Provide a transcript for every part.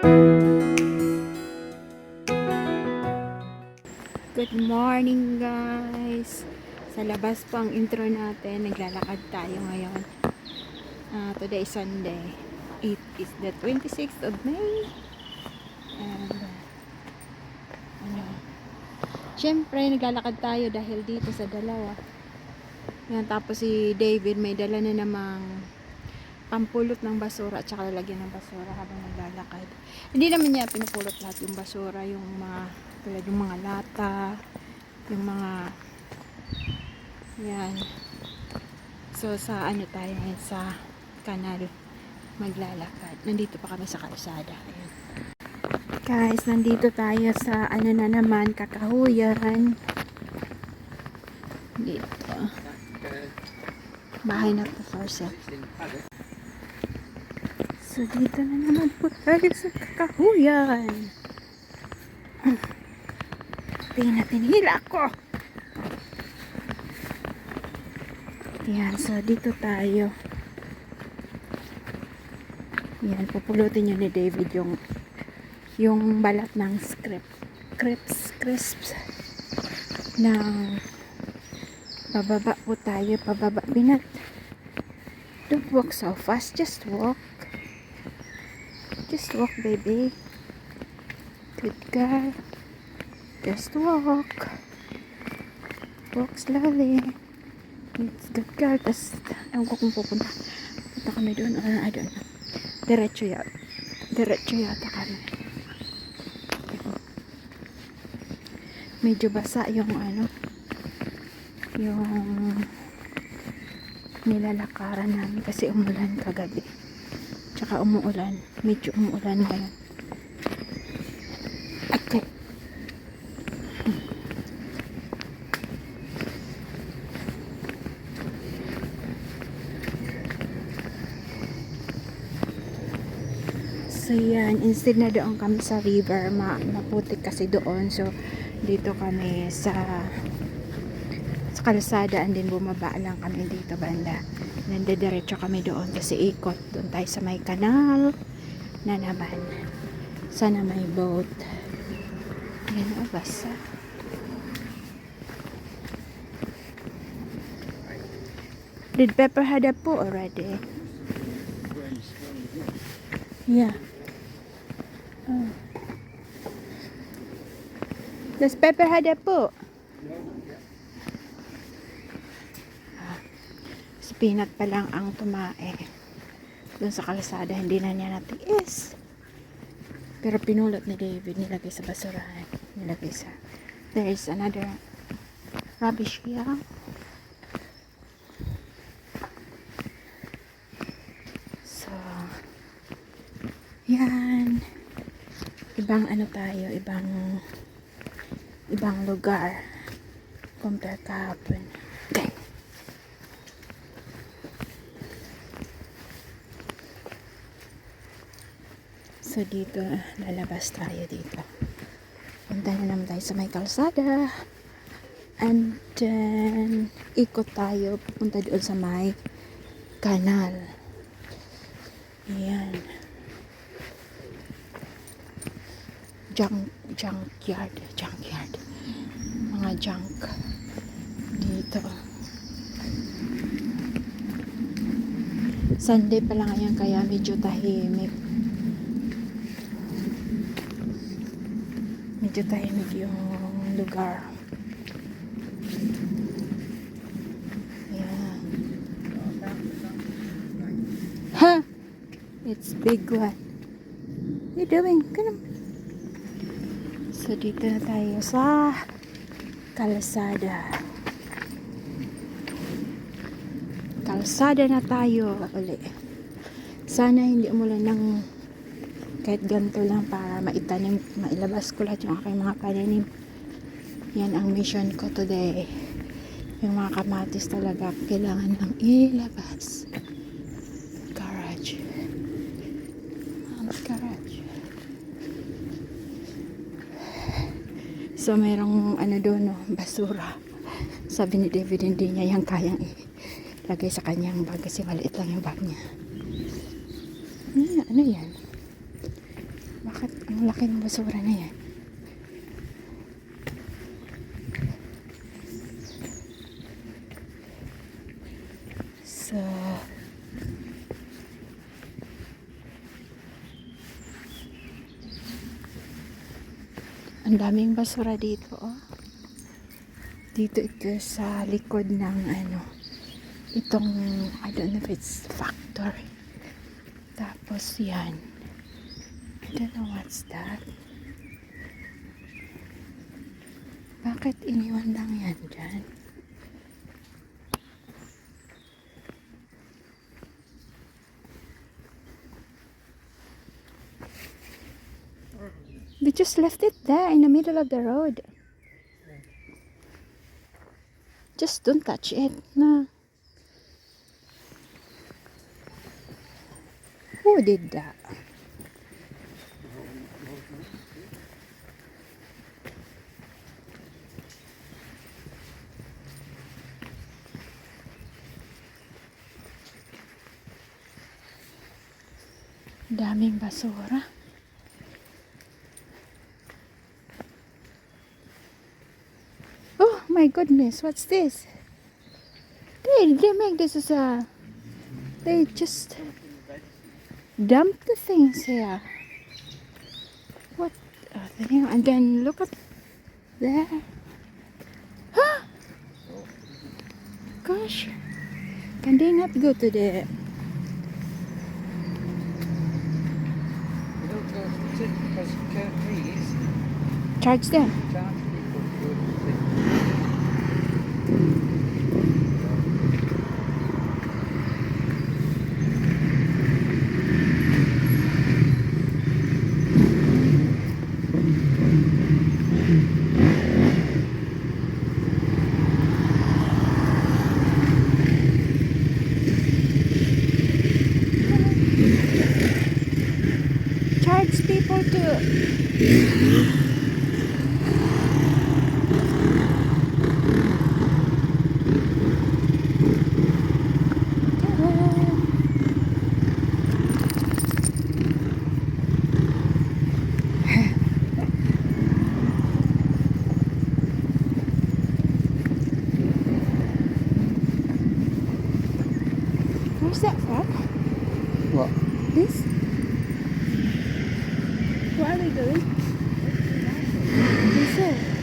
Good morning guys. Sa labas po ang intro natin. Naglalakad tayo ngayon. Today is Sunday. It is the 26th of May. And syempre naglalakad tayo dahil dito sa dalawa. Yan, tapos si David may dala na namang pampulot ng basura at saka lalagyan ng basura habang naglalakad. Hindi naman niya pinupulot lahat yung basura, yung mga tulad yung mga lata, yung mga yan. So sa ano tayo ngayon, sa kanal maglalakad. Nandito pa kami sa kalsada. Ayan. Guys, nandito tayo sa ano na naman, Kakahuyan. Dito. Bahay na to for sale. So dito na naman po tayo sa Kakahuyan. Tingnan natin, hila ko. Yan, so dito tayo. Yan, pupulutin nyo ni David yung balat ng crisps ng pababa po tayo, pababa. Binat, don't walk so fast, just walk, baby, good girl, just walk slowly, it's good girl. Tas ewan ko kung pupunta kami doon, I don't know, diretso yata kami. Medyo basa yung yung nilalakaran namin kasi umulan kagabi, tsaka medyo umuulan ngayon. Okay. So yan, instead na doon kami sa river, maputik kasi doon, so dito kami sa kalsada, and then bumaba lang kami dito banda, nandidiretso kami doon kasi ikot doon tayo sa may kanal na naman, sana may boat. Yan o, basa. Did Pepper had a poo already? Yeah. Oh. Does Pepper had a poo? Si Peanut pa lang ang tumae doon sa kalsada, hindi na niya natiis. Pero pinulot ni David, nilagay sa basurahan, there is another rubbish here. So yan, ibang tayo, ibang lugar compare kahapon. Okay. So dito, lalabas tayo dito. Punta na naman tayo sa may kalsada. And then, ikot tayo. Pupunta doon sa may kanal. Ayan. Junkyard. Mga junk. Dito. Sunday pa lang ngayon, kaya medyo tahimik. Yung lugar. Ayan. Ha! It's big one. What are you doing? So dito na tayo sa kalsada. Na tayo uli. Sana hindi umulan ng kahit ganito lang para mailabas ko lahat yung aking mga pananim. Yan ang mission ko today. Yung mga kamatis talaga kailangan ng ilabas. Garage. So merong doon, basura. Sabi ni David hindi niya yung kayang ilagay sa kanyang bag kasi maliit lang yung bag niya. Ano yan? Bakit ang laki ng basura na yan? So, ang daming basura dito, oh. Dito ito sa likod ng itong, I don't know if it's factory. Tapos yan. I don't know what's that. Bakit iniwan lang yan dyan? They just left it there in the middle of the road. Just don't touch it. No. Who did that? Daming basura. Oh my goodness, what's this? They make this as a... They just dump the things here. What the hell? And then look at there. Huh? Gosh. Can they not go to the... Because please Charge them. charge people to Charge people to... Where's that from? what? This? What are they doing? This is.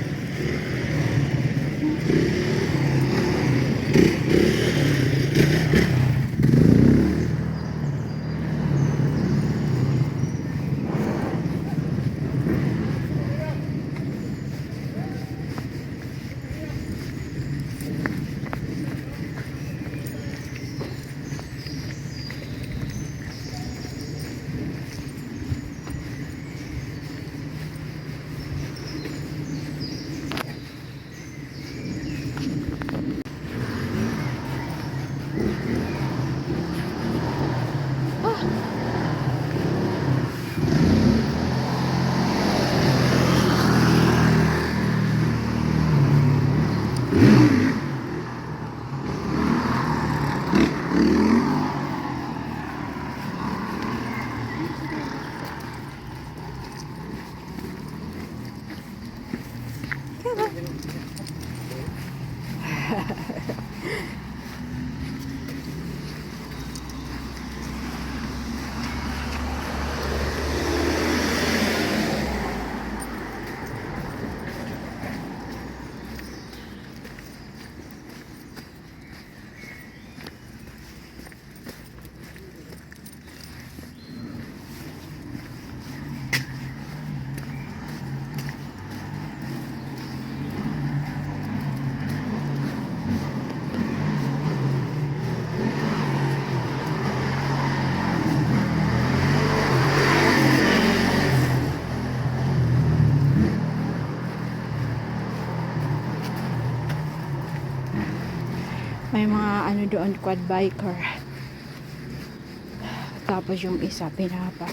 May mga doon, quad biker. Tapos yung isa pinapa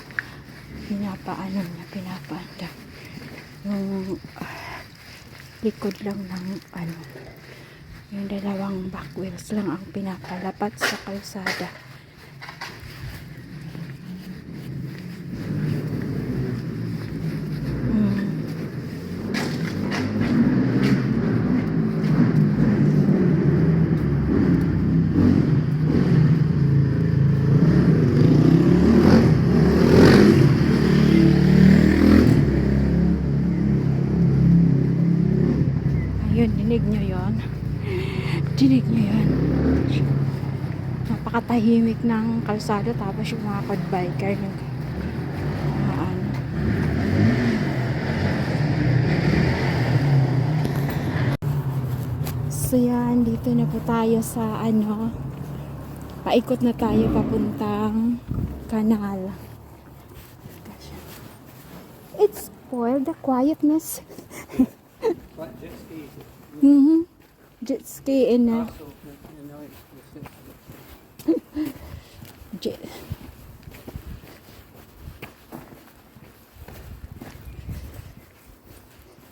yung likod lang ng yung dalawang back wheels lang ang pinapalapat sa kalsada. Dinig nyo yan. Napakatahimik ng kalsada, tapos yung mga quad biker yung mga ano. So yan, dito na po tayo sa ano, paikot na tayo papuntang kanal. It's for the quietness. But jet skis. Mm-hmm. Jet ski in a Also making a noise. jet.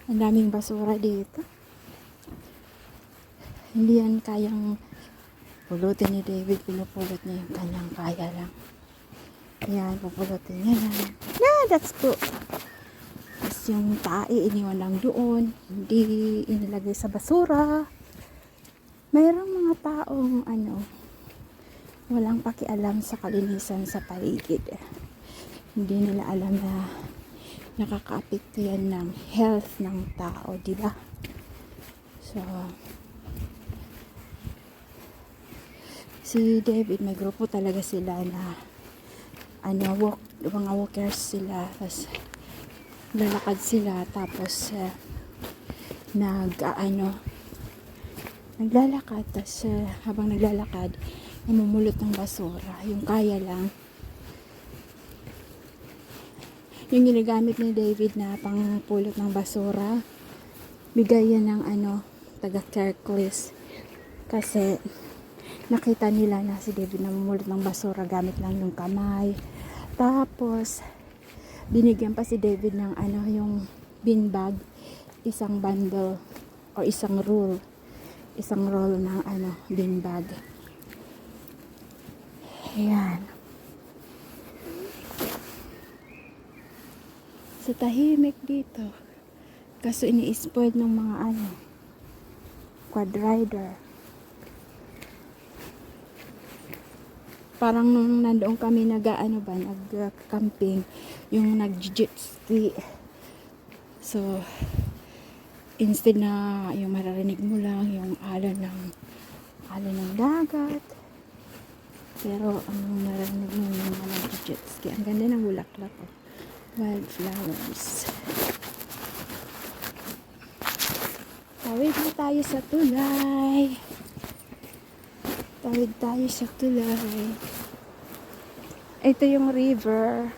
Ang daming basura dito. Hindi yan kayang pulutin ni David. Pinupulot niya yung kanyang kaya lang. Ayan, pupulutin niya lang. Yeah, that's good. Tapos yung tae, iniwan lang doon. Hindi inilagay sa basura. Mayroong mga taong ano, walang pakialam sa kalinisan sa paligid. Hindi nila alam na nakakaapekto yan ng health ng tao, di ba? So, si David, may grupo talaga sila na ano, mga walkers sila, tapos lalakad sila, tapos naglalakad, tapos habang naglalakad, namumulot ng basura, yung kaya lang. Yung ginagamit ni David na pangpulot ng basura, bigay yan ng ano, taga Kirklis, kasi nakita nila na si David namumulot ng basura gamit lang yung kamay. Tapos binigyan pa si David ng ano, yung bin bag, isang bundle o isang roll ng ano, bin bag. Ayan. So tahimik dito, kaso ini-spoiled ng mga ano, quad rider. Parang nung nandoon kami nag-camping, yung nag-jet ski. So, instead na yung maririnig mo lang yung alon ng dagat. Pero ang maririnig mo yung mga nag-jet ski. Ang ganda ng bulaklak, oh. Wildflowers. Tawid na tayo sa tulay. Tawid tayo sa tulay. Ito yung river.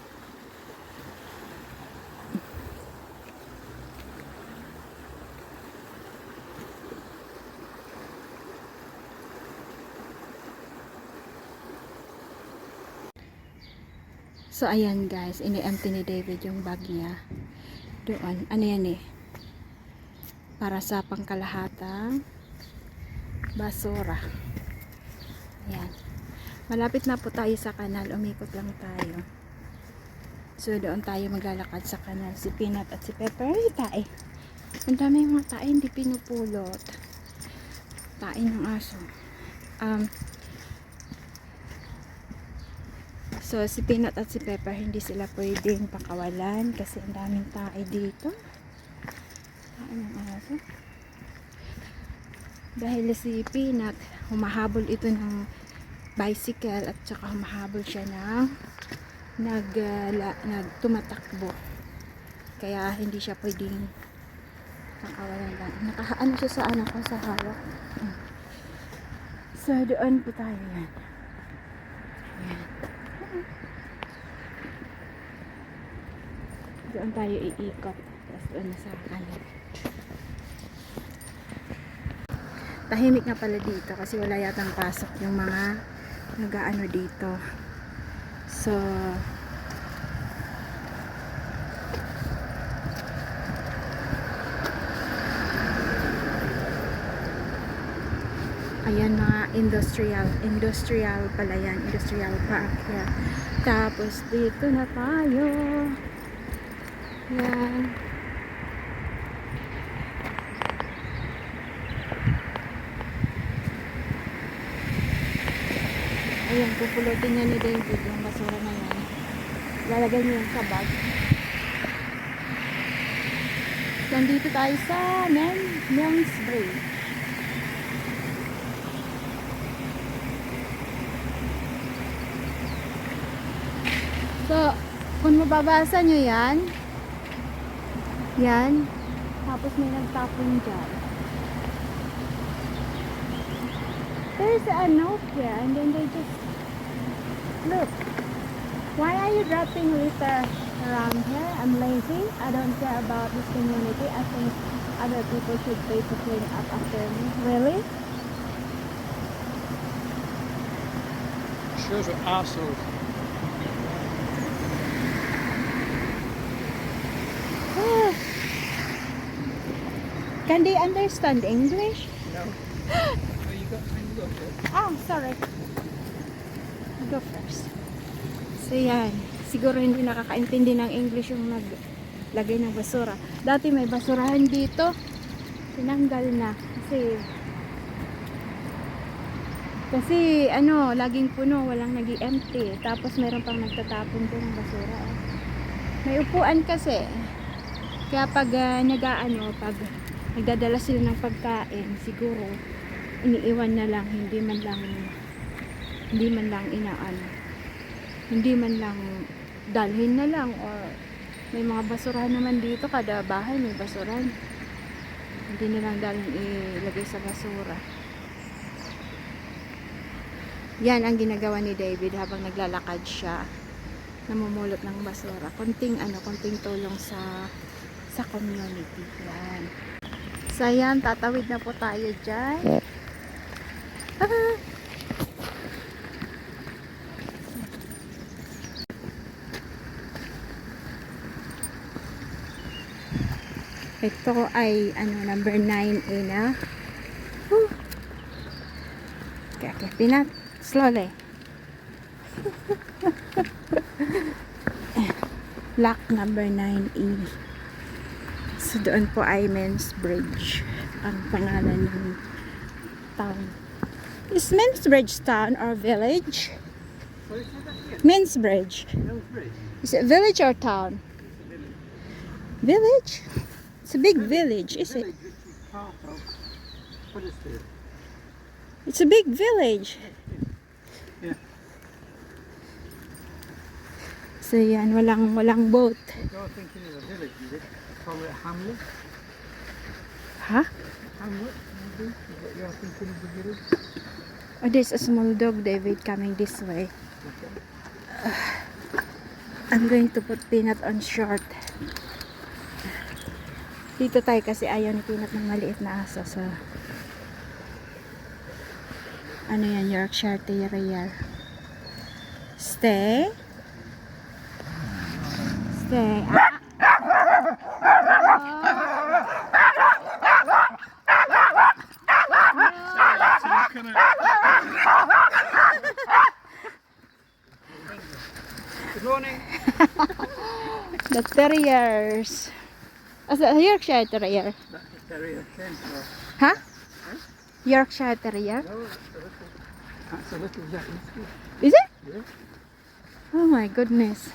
So ayan guys, ini-empty ni David yung bag niya. Doon, ano yan eh? Para sa pangkalahatang basura. Ayan. Malapit na po tayo sa kanal. Umikot lang tayo. So, doon tayo maglalakad sa kanal. Si Peanut at si Pepper. Ay, tae. Ang dami yung mga tae hindi pinupulot. Tae ng aso. So, si Peanut at si Pepper, hindi sila pwedeng pakawalan kasi ang daming tae dito. Tae ng aso. Dahil si Peanut, humahabol ito ng bicycle at saka humahabol siya ng tumatakbo. Kaya hindi siya pwedeng pakawalan lang. Nakaano siya sa anak ko sa hawak. So, doon po tayo yan. Ayan. Doon tayo iikot. Tapos doon na sa kanan. Tahimik nga pala dito kasi wala yatang pasok yung mga nag-aano dito. So, ayan, mga industrial pala yan, industrial park yan. Tapos dito na tayo. Yan. Ayan, pupulutin niya ni David yung basura na yan. Lalagay niya yung sa bag. Nandito tayo sa Men's Bridge. So, kung mababasa nyo yan, yan, tapos may nagtapon dyan. There's a note here, and then they just, look, why are you dropping litter around here? I'm lazy. I don't care about this community. I think other people should pay to clean up after me. Really? Shows what arseholes. Ah. Can they understand English? No. Oh, you got time to go first. Oh, sorry. Go first. So yan, siguro hindi nakakaintindi ng English yung naglagay ng basura. Dati may basurahan dito. Tinanggal na. Kasi ano, laging puno, walang nag-empty. Tapos meron pang nagtatapon ko ng basura. Eh. May upuan kasi. Kaya pag pag nagdadala sila ng pagkain, siguro iniiwan na lang, hindi man lang hindi man lang dalhin na lang, or may mga basurahan naman dito, kada bahay may basurahan, hindi na lang dalhin ilagay sa basura. Yan ang ginagawa ni David habang naglalakad siya, namumulot ng basura. Konting tulong sa community. Yan. So yan, tatawid na po tayo dyan. Ah! Ito ay number 9A na. Whew. Okay, pinat. Slowly. Lock number 9E. So doon po ay Men's Bridge ang pangalan ng town. Is Men's Bridge town or village? Sorry, say that again. Men's Bridge. Mills Bridge. Is it village or town? Village? It's a big village, is it? Village, which is part of Huddersfield. It's a big village. Yeah. So yan, walang boat. You're thinking of a village, is it? Call it a hamlet? Huh? Hamlet, maybe? Is what you're thinking of the village? Oh, there's a small dog, David, coming this way. Okay. I'm going to put Peanut on short. Dito tayo kasi ayaw ni Peanut ng maliit na aso. So, ano yan, Yorkshire Terrier. Stay. Stay. Good morning. The terriers. As a Yorkshire Terrier. That's the terrier came for. Huh? Yorkshire Terrier. No, that's a little Jack Russell. Is it? Yeah. Oh my goodness.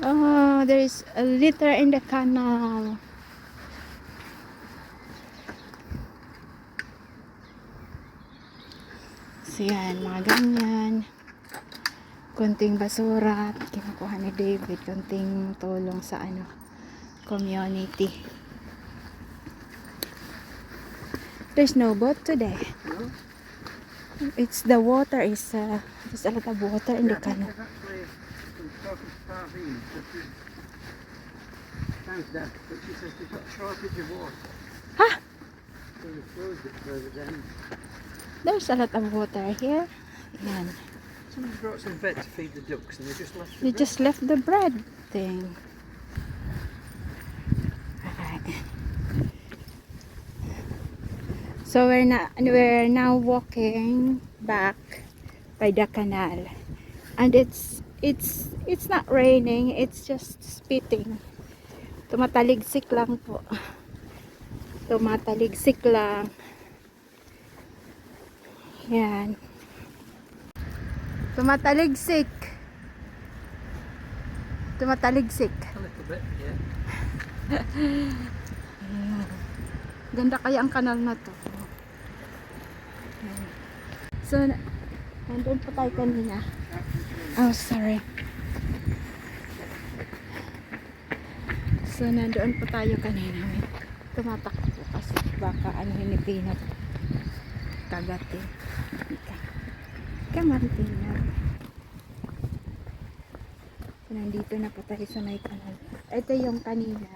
Oh, there is a litter in the canal. So yan, mga ganyan. Konting basura. Kinukuha ni David. Konting tulong sa community. There's no boat today. No? It's the water is there's a lot of water in the canal. There's actually some Scottish sardines. Sounds deaf, but she says they've got a shortage of water. Huh? So they closed it further down. There's a lot of water here. Yan. Somebody brought some veg to feed the ducks and they just left the They bread. just left the bread thing. Alright. So we're now walking back by the canal, and it's not raining. It's just spitting. Tumataligsik lang po. Tumataligsik lang. Yan. Tumataligsik. Tumataligsik. A little bit, yeah. Ayan. Ganda kaya ang kanal na to. Ayan. So, Nandun po tayo kanina. Oh, sorry. So, nandoon po tayo kanina. May tumatakbo po kasi baka ano ni Peanut kagatin. Come on, Peanut. So, nandito na po tayo sa may kanal. Ito yung kanina,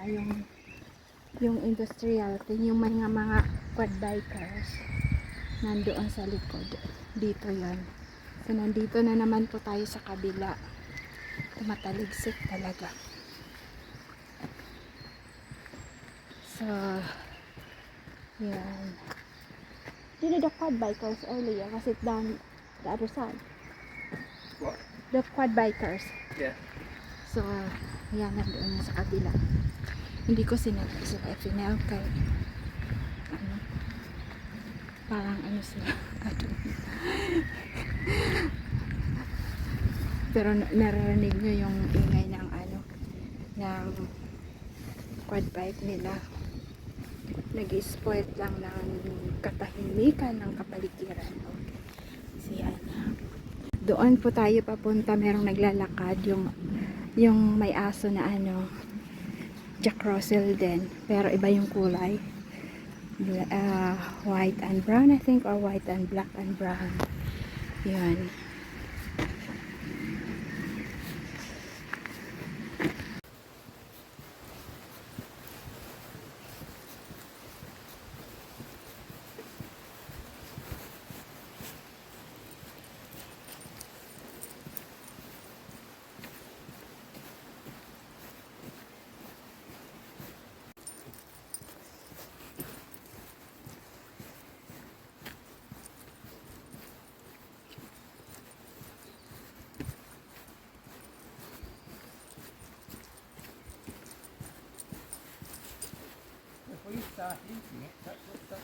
yung industrial, yung mga quad bikers nandoon sa likod. Dito yon. So, nandito na naman po tayo sa kabila. Tumataligsik talaga. So, yan. You know the quad bikers earlier, was it down the other side? What? The quad bikers. Yeah. So, yan, nandoon na sa kabila. Hindi ko sila FNL kay ano, parang ano sila. Pero naririnig nyo yung ingay ng ano, ng quad bike nila. Nag-spoil lang ng katahimikan ng kapaligiran. Okay. So, yan. Doon po tayo papunta. Merong naglalakad yung may aso na ano, Jack Russell din. Pero iba yung kulay. White and brown, I think, or white and black and brown. Yan. If we start eating it, that's what that.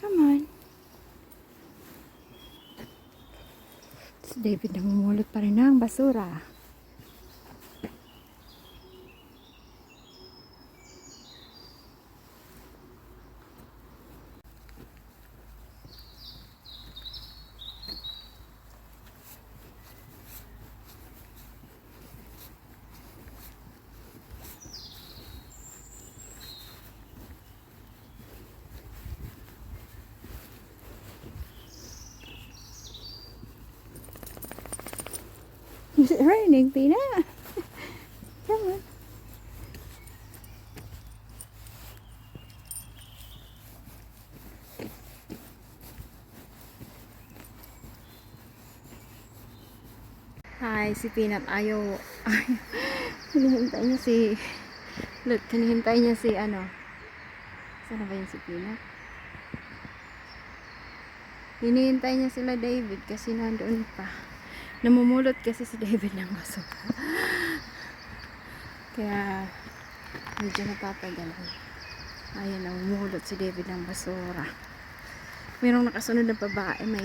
Come on. Si David namumulot pa rin ng basura. It's raining, Pina. Come on. Hi, si Peanut ayaw. Hinihintay niya si look, hinihintay niya si ano. Saan na ba yun si Peanut? Hinihintay niya sila David kasi nandoon pa. Namumulot kasi si David ng basura. Kaya medyo napapagalan. Ayun, namumulot si David ng basura. Mayroong nakasunod na babae, may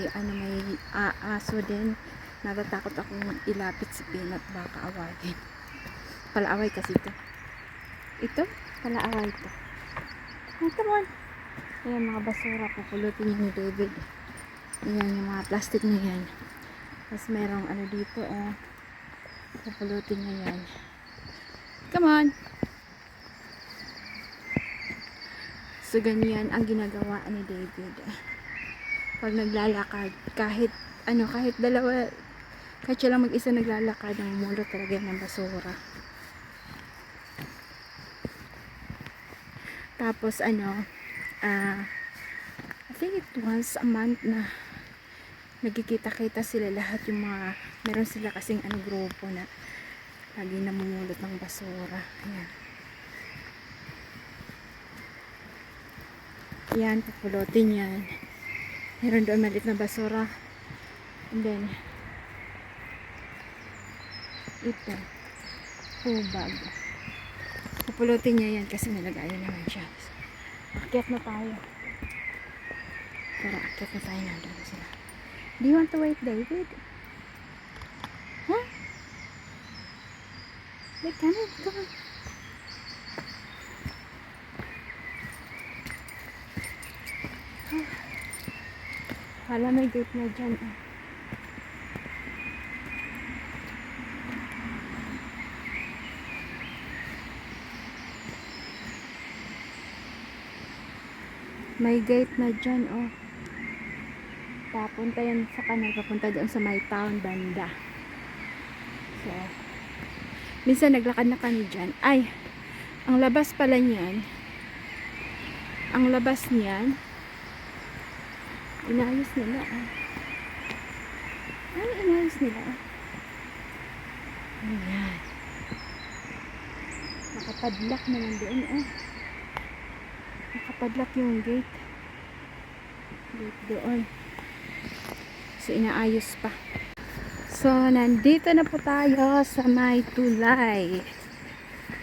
aso din. Natatakot akong ilapit si Peanut, baka awagin. Palaaway kasi ito. Ito? Palaaway ito. Oh, come on. Ayan, mga basura, pupulutin niya ni David. Ayan, yung mga plastic na yan. Tapos merong ano dito, pupulutin niya yan. Come on. So, ganyan ang ginagawa ni David. Pag naglalakad, kahit dalawa, kahit siya lang mag-isa naglalakad, namumulot talaga yan ng basura. Tapos, I think it once a month na nagkikita-kita sila lahat yung mga, meron sila kasing grupo na lagi namumulot ng basura. Ayan. Ayan, papulotin yan. Meron doon maliit na basura. And then, ito, hubag. Pupulutin niya yan kasi nalagayan naman siya. So, akyat na tayo. Pero akyat na tayo, nandun na sila. Do you want to wait, David? Huh? Wait, come on, come on. Wala, may gate na dyan. May gate na dyan, oh. Papunta yan sa kanal, papunta doon sa my town banda. So, minsan naglakad na kami dyan. Ay, ang labas pala niyan, ang labas niyan, inayos nila, oh. Ay, inayos nila, oh. Ayan. Nakapadlock naman doon, oh. Nakapadlock yung gate. Gate doon. So, inaayos pa. So, nandito na po tayo sa may Tulay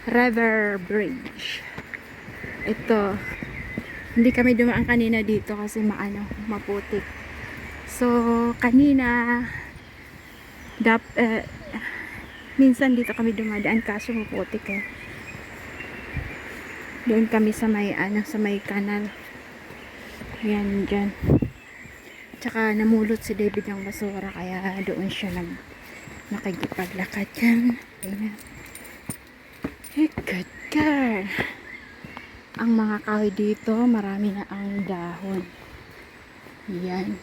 River Bridge. Ito. Hindi kami dumaan kanina dito kasi maputik. So, kanina minsan dito kami dumadaan kaso maputik eh. Doon kami sa may sa may kanal. Ayan dyan. Tsaka namulot si David ng basura kaya doon siya nakikipaglakad dyan. Ayan. Hey, good girl. Ang mga kahoy dito, marami na ang dahon. Ayan.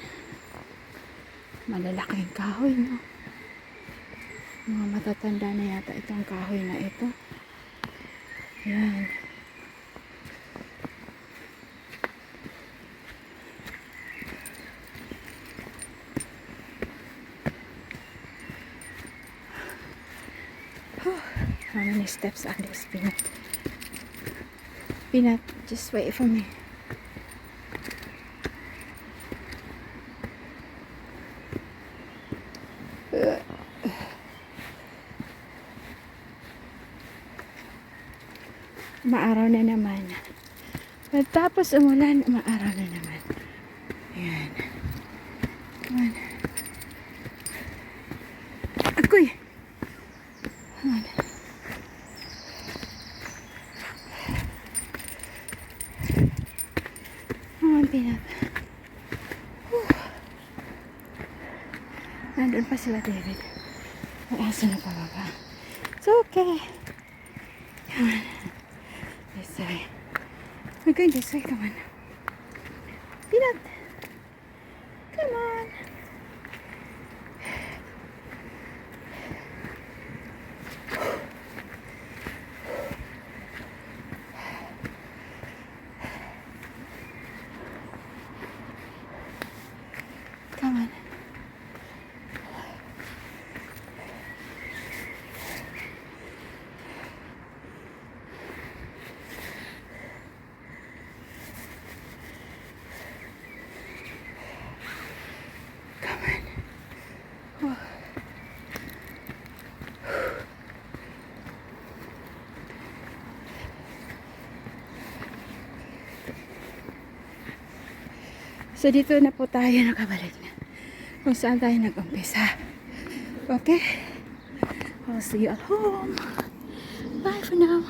Malalaking kahoy, no? Mga matatanda na yata itong kahoy na ito. Ayan. How many steps are this, Peanut? Peanut, just wait for me. Maaraw na naman. Tapos umulan, maaraw na naman. Ayan. Ayan. Agoy! Ayan. Ayan, Peanut. Nandun pa sila, David. May aso na pababa. It's okay. Ayan. This way. We're going this way. Come on. Peanut. Come on. Come on. So, dito na po tayo nakabalik na. Kung saan tayo nag-umpisa. Okay? I'll see you at home. Bye for now.